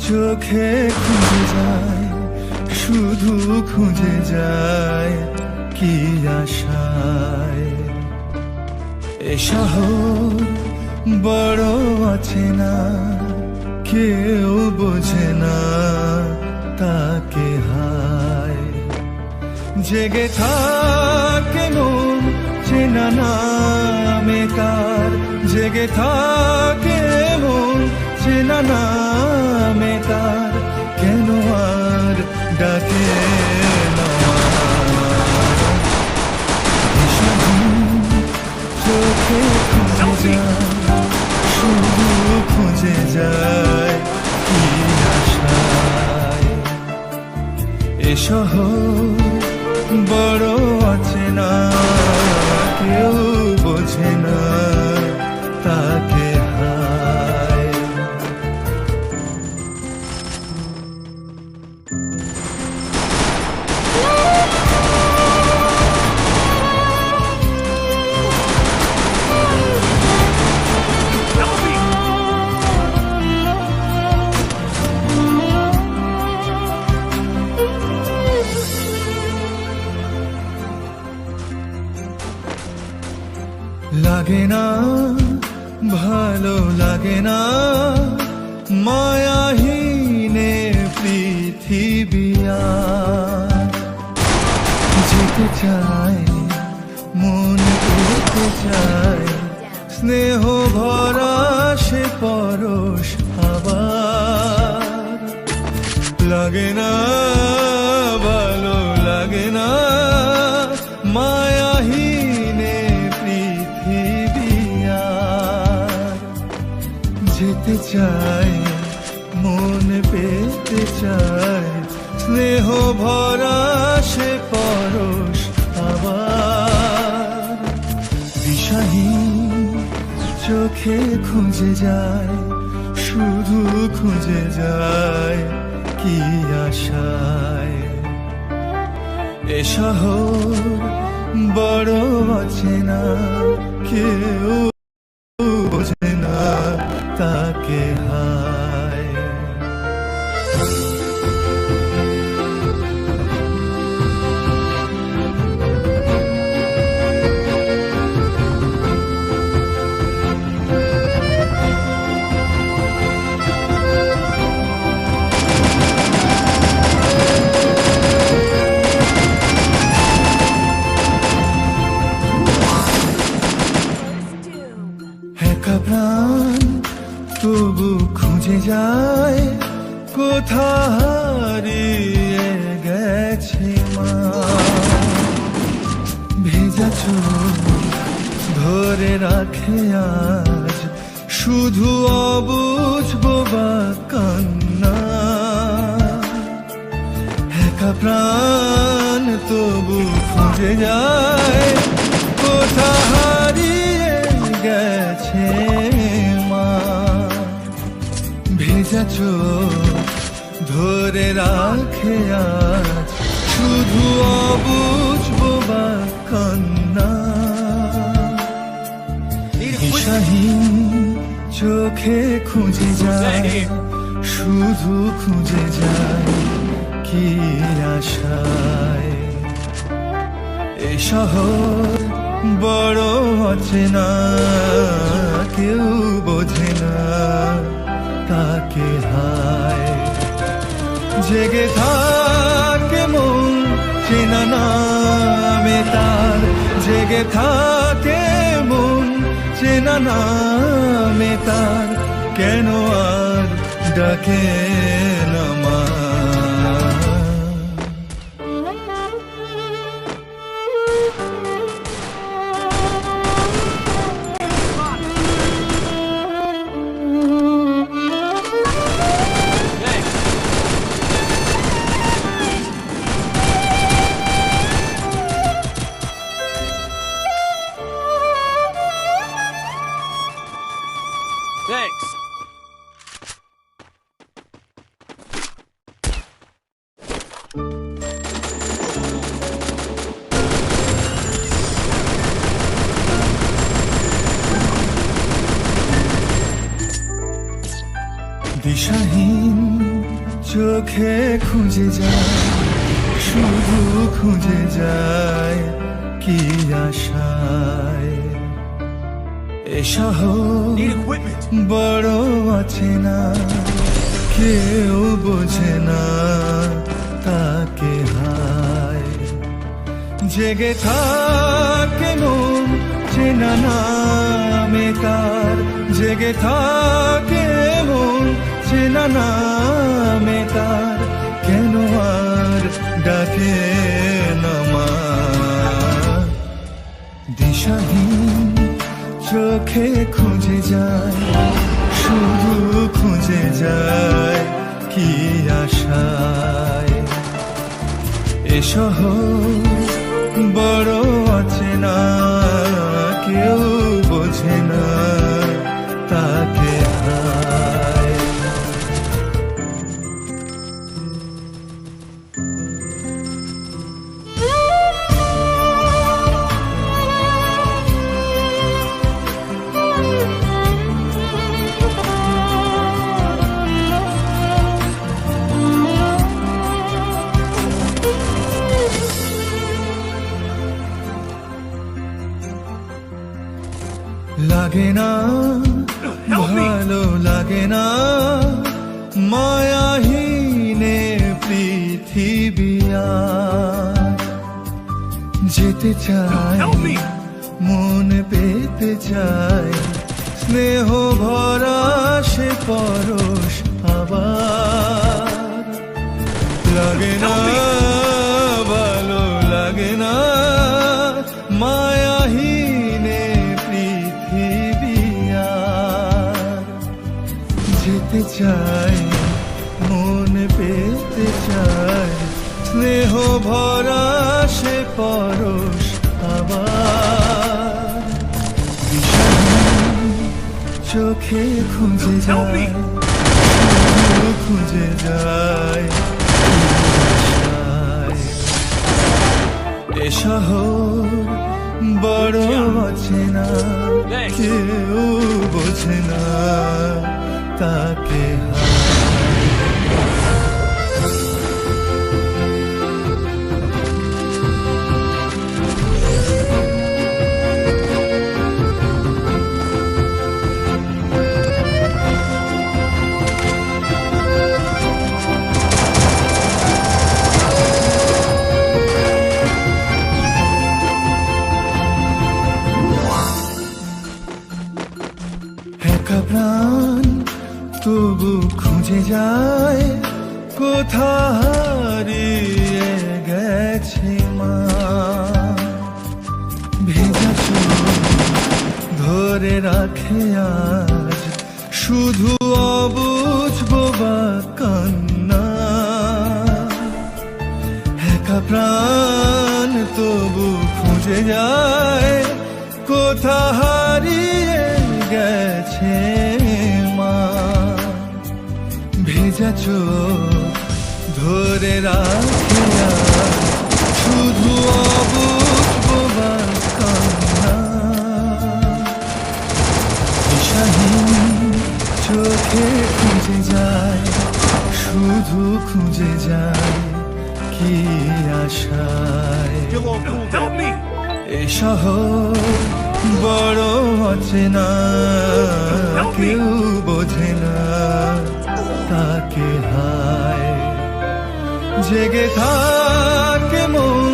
চোখে খুঁজে যায়, শুধু খুঁজে যায় কি আশায়। এ শহর বড় আছে না, কেউ বোঝে না তাকে হায়। জেগে থাকে মন চেনা নামে তার, জেগে থাকে মন চেনা নামে তার, কেন আর ডাকে না? চোখে খুঁজে যায়, শুধু খুঁজে যায় কি আশায়। এ শহর বড় আছে না, কেউ বোঝে না তাকে হায়। লাগে না ভালো লাগে না মায়াহীনে পৃথিবী আর। যেতে চায় মন পেতে চায়, স্নেহ ভরা সে পরশ আবার। লাগে না ভালো লাগে না মায়াহীনে পৃথিবী আর। যেতে চায় মন পেতে চায়, স্নেহ ভরা সে পরশ আবার। দিশাহীন চোখে খুঁজে যায়, শুধু খুঁজে যায় কি আশায়। এ শহর বড় আছে না, কেউ বোঝে না তাকে হায়। একা প্রাণ তবু খুঁজে যায়, কোথা হারিয়ে গেছে মা। ভেজা চোখ ধরে রাখে আজ, শুধু অবুঝ বোবা কান্না। একা প্রাণ তবু খুঁজে যায়, কোথা হারিয়ে গেছে মা। ভেজা চোখ ধরে রাখে আজ, শুধু অবুঝ বোবা কান্না। দিশাহীন চোখে খুঁজে যায়, শুধু খুঁজে যায় কি আশায়। এ শহর বড় আছে না, কেউ বোঝে না তাকে হায়। জেগে থাকে মন চেনা নামে তার, জেগে থাকে মন চেনা নামে তার, কেন আর ডাকে না মা? Thanks. দিশাহীন চোখে খুঁজে যায়, শুধু খুঁজে যায় কি আশায়। এ শহর বড় আছে না, কেউ বোঝে না তাকে হায়। জেগে থাকে মন চেনা নামে তার, জেগে থাকে মন চেনা নামে তার, কেন আর ডাকে না মা। দিশাহীন চোখে খুঁজে যায়, শুধু খুঁজে যায় কি আশায়। এ শহর বড় আছে না, কেউ বোঝে না তাকে হায়। লাগে না ভালো লাগে না মায়াহীনে পৃথিবী আর। যেতে চাই মন পেতে চাই, স্নেহ ভরা সে পরশ আবার। লাগে না ভালো লাগে না মায়াহীনে পৃথিবী আর। যেতে চাই মন পেতে চাই, স্নেহ ভরা সে পরশ আবার। দিশাহীন চোখে খুঁজে যায়, শুধু খুঁজে যায় আশায়। এ শহর বড় আছে না, কেউ বোঝে না তাকে হায়। একা প্রাণ তবু খুঁজে যায়, কোথা হারিয়ে গেছে মা। ভেজা চোখ ধরে রাখে আজ, শুধু অবুঝ বোবা কান্না। একা প্রাণ তবু খুঁজে যায়, কোথা হারিয়ে গেছে মা। ভেজা চোখ ধরে রাখে আজ, শুধু অবুঝ বোবা কান্না। দিশাহীন চোখে খুঁজে যায়, শুধু খুঁজে যায় কি আশায়। এ শহর বড় আছে না, কেউ বোঝে না তাকে হায়। জেগে থাকে মন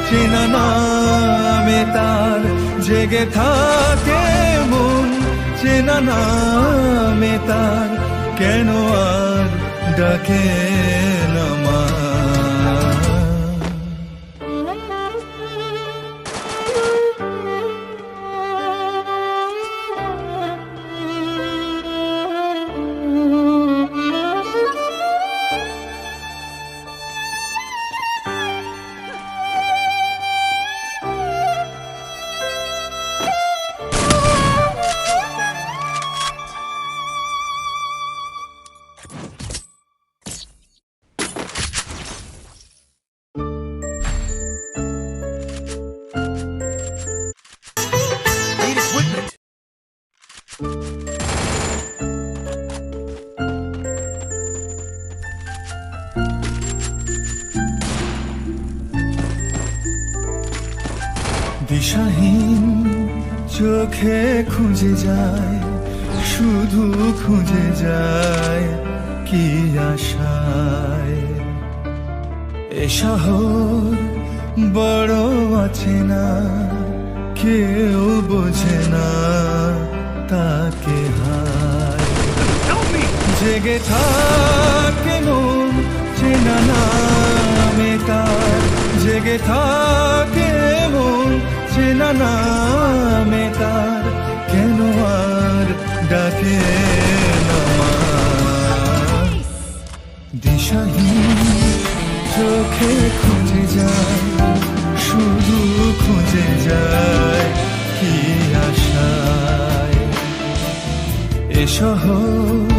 চেনা নামে তার, জেগে থাকে মন চেনা নামে তার, কেন আর ডাকে না মা। দিশাহীন চোখে খুঁজে যায়, শুধু খুঁজে যায় কি আশায়। এ শহর বড় আছে না, কেউ বোঝে না তাকে হায়। জেগে থাকে মন চেনা নামে তার, জেগে থাকে মন চেনা নামে তার, কেন আর ডাকে না মা? দিশাহীন চোখে খুঁজে যায়, শুধু খুঁজে যায় কি আশায়। এ শহর